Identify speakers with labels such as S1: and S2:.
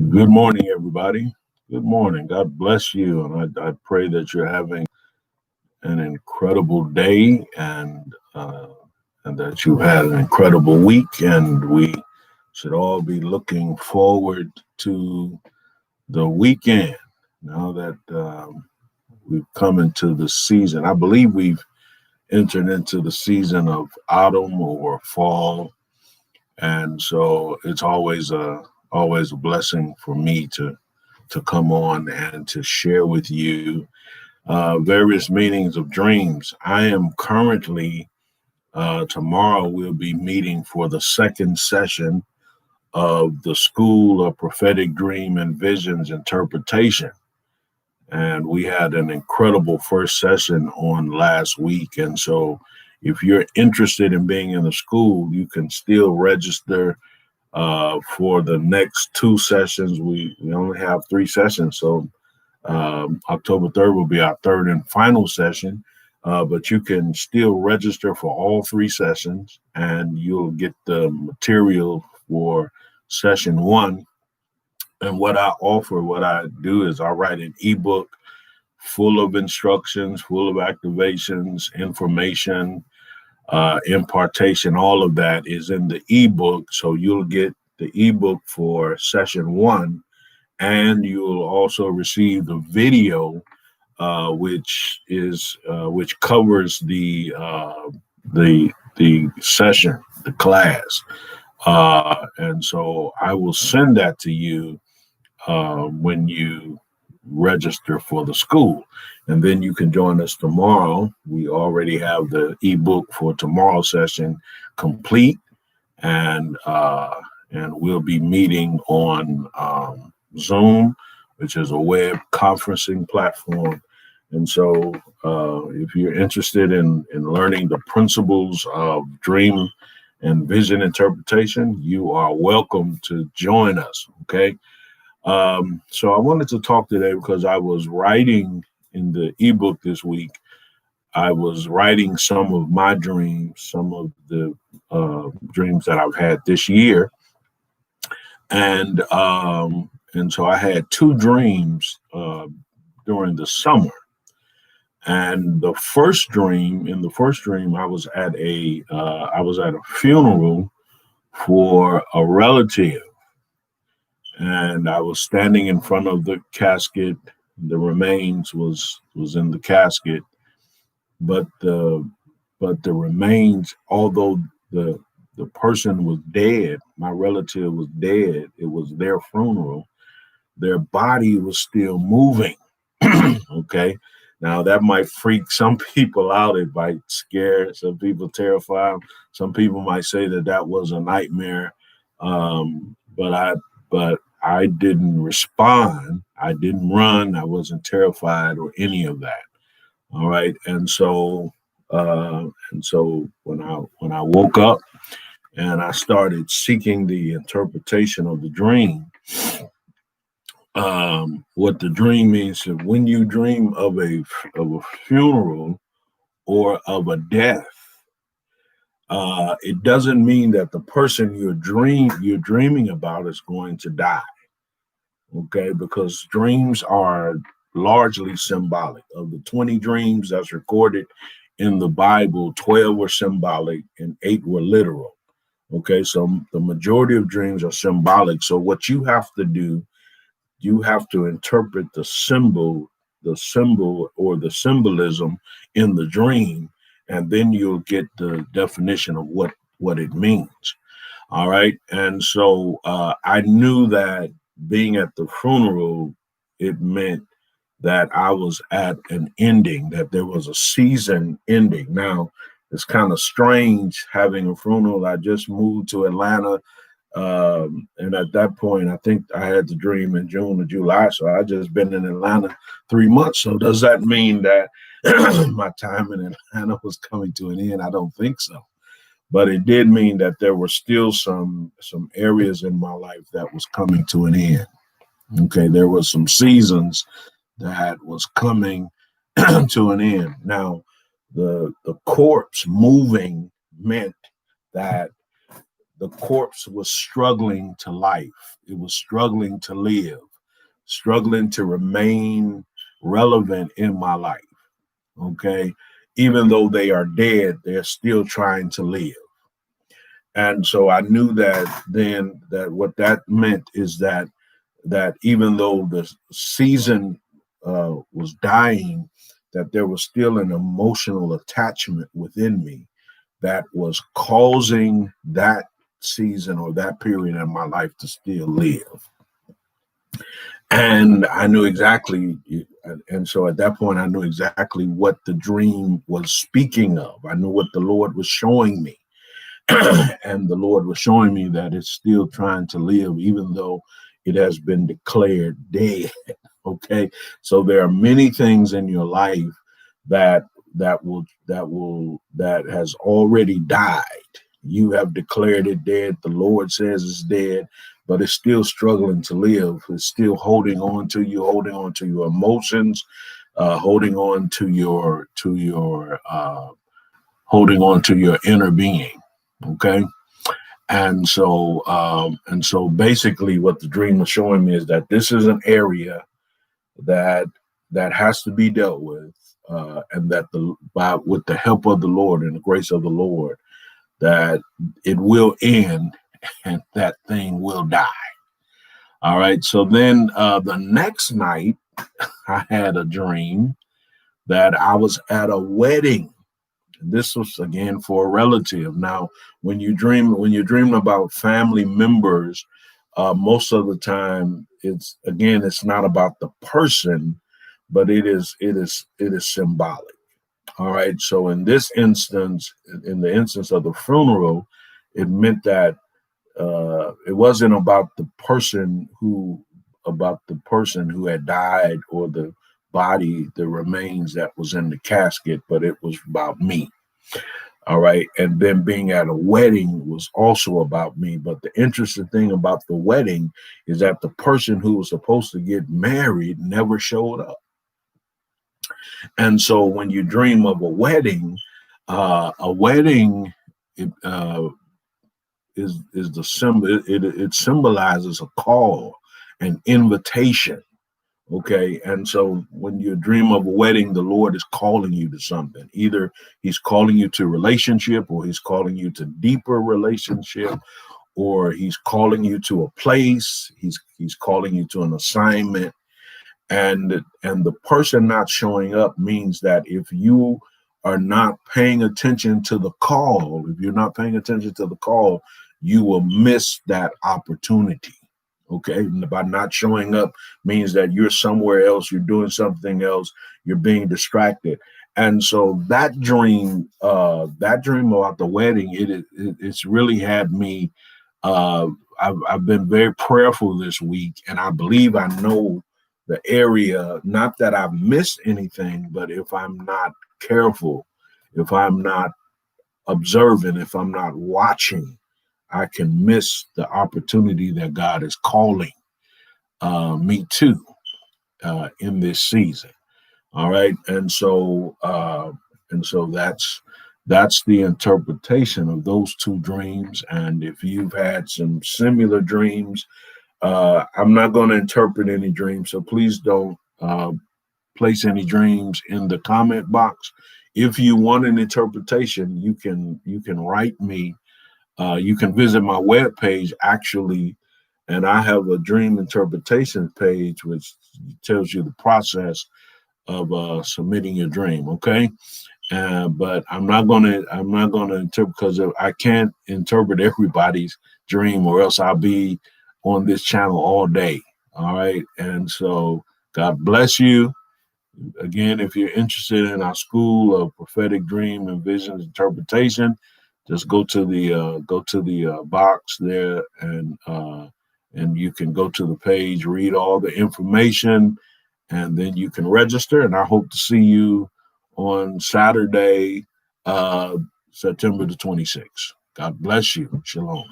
S1: Good morning, everybody. Good morning. God bless you. And I pray that you're having an incredible day and that you had an incredible week. And we should all be looking forward to the weekend now that we've come into the season. I believe we've entered into the season of autumn or fall. And so it's always a blessing for me to come on and to share with you various meanings of dreams. I am currently, tomorrow, we'll be meeting for the second session of the School of Prophetic Dream and Visions Interpretation. And we had an incredible first session on last week. And so if you're interested in being in the school, you can still register for the next two sessions. We only have three sessions, so October 3rd will be our third and final session, but you can still register for all three sessions and you'll get the material for session one. And what I do is I write an ebook full of instructions, full of activations, information, impartation. All of that is in the ebook. So you'll get the ebook for session one, and you'll also receive the video, which covers the session, the class. And so I will send that to you when you register for the school. And then you can join us tomorrow. We already have the ebook for tomorrow's session complete, and we'll be meeting on Zoom, which is a web conferencing platform. And so if you're interested in learning the principles of dream and vision interpretation, you are welcome to join us. Okay. So I wanted to talk today because I was writing in the ebook this week. I was writing some of my dreams, some of the dreams that I've had this year, and so I had two dreams during the summer. And in the first dream, I was at a funeral for a relative, and I was standing in front of the casket. The remains was in the casket, but the remains, although the person was dead, my relative was dead, it was their funeral, their body was still moving. Okay. Now that might freak some people out. It might scare some people, terrify them. Some people might say that was a nightmare. But I didn't respond. I didn't run. I wasn't terrified or any of that. All right. And so when I woke up and I started seeking the interpretation of the dream, what the dream means is when you dream of a funeral or of a death, it doesn't mean that the person you're dreaming about is going to die. Okay, because dreams are largely symbolic. Of the 20 dreams that's recorded in the Bible, 12 were symbolic and 8 were literal. Okay, so the majority of dreams are symbolic. So what you have to do, you have to interpret the symbol or the symbolism in the dream, and then you'll get the definition of what it means. All right. And so I knew that being at the funeral, it meant that I was at an ending, that there was a season ending. Now, it's kind of strange having a funeral. I just moved to Atlanta. And at that point, I think I had the dream in June or July. So I just been in Atlanta 3 months. So does that mean that my time in Atlanta was coming to an end? I don't think so. But it did mean that there were still some areas in my life that was coming to an end. Okay, there were some seasons that was coming to an end. Now, the corpse moving meant that the corpse was struggling to life. It was struggling to live, struggling to remain relevant in my life. Okay. Even though they are dead, they're still trying to live. And so I knew that then that what that meant is that even though the season was dying, that there was still an emotional attachment within me that was causing that season or that period in my life to still live. And I knew exactly, and so at that point, I knew exactly what the dream was speaking of. I knew what the Lord was showing me. And the Lord was showing me that it's still trying to live, even though it has been declared dead. Okay. So there are many things in your life that that has already died. You have declared it dead. The Lord says it's dead, but it's still struggling to live. It's still holding on to you, holding on to your emotions, holding on to your holding on to your inner being. Okay. And so basically what the dream was showing me is that this is an area that has to be dealt with, and that with the help of the Lord and the grace of the Lord, that it will end and that thing will die. All right. So then the next night I had a dream that I was at a wedding. This was again for a relative. Now, when you're dreaming about family members, most of the time it's not about the person, but it is symbolic. All right. So in this instance, in the instance of the funeral, it meant that it wasn't about the person who had died, or the body, the remains that was in the casket, but it was about me. All right. And then being at a wedding was also about me. But the interesting thing about the wedding is that the person who was supposed to get married never showed up. And so when you dream of a wedding it, is the symbol. It symbolizes a call, an invitation. Okay. And so when you dream of a wedding, the Lord is calling you to something. Either he's calling you to relationship, or he's calling you to deeper relationship, or he's calling you to a place. He's calling you to an assignment. And the person not showing up means that if you are not paying attention to the call, you will miss that opportunity. Okay. And by not showing up means that you're somewhere else, you're doing something else, you're being distracted. And so that dream about the wedding, it's really had me. I've been very prayerful this week, and I believe I know the area. Not that I've missed anything, but if I'm not careful, if I'm not observant, if I'm not watching, I can miss the opportunity that God is calling me to in this season. All right. And so that's the interpretation of those two dreams. And if you've had some similar dreams, I'm not going to interpret any dreams, so please don't place any dreams in the comment box. If you want an interpretation, you can write me. You can visit my webpage actually, and I have a dream interpretation page which tells you the process of submitting your dream. Okay. But I'm not gonna interpret, because I can't interpret everybody's dream, or else I'll be on this channel all day. All right. And so God bless you. Again, if you're interested in our school of prophetic dream and visions interpretation, just go to the box there, and you can go to the page, read all the information, and then you can register. And I hope to see you on Saturday, September the 26th. God bless you. Shalom.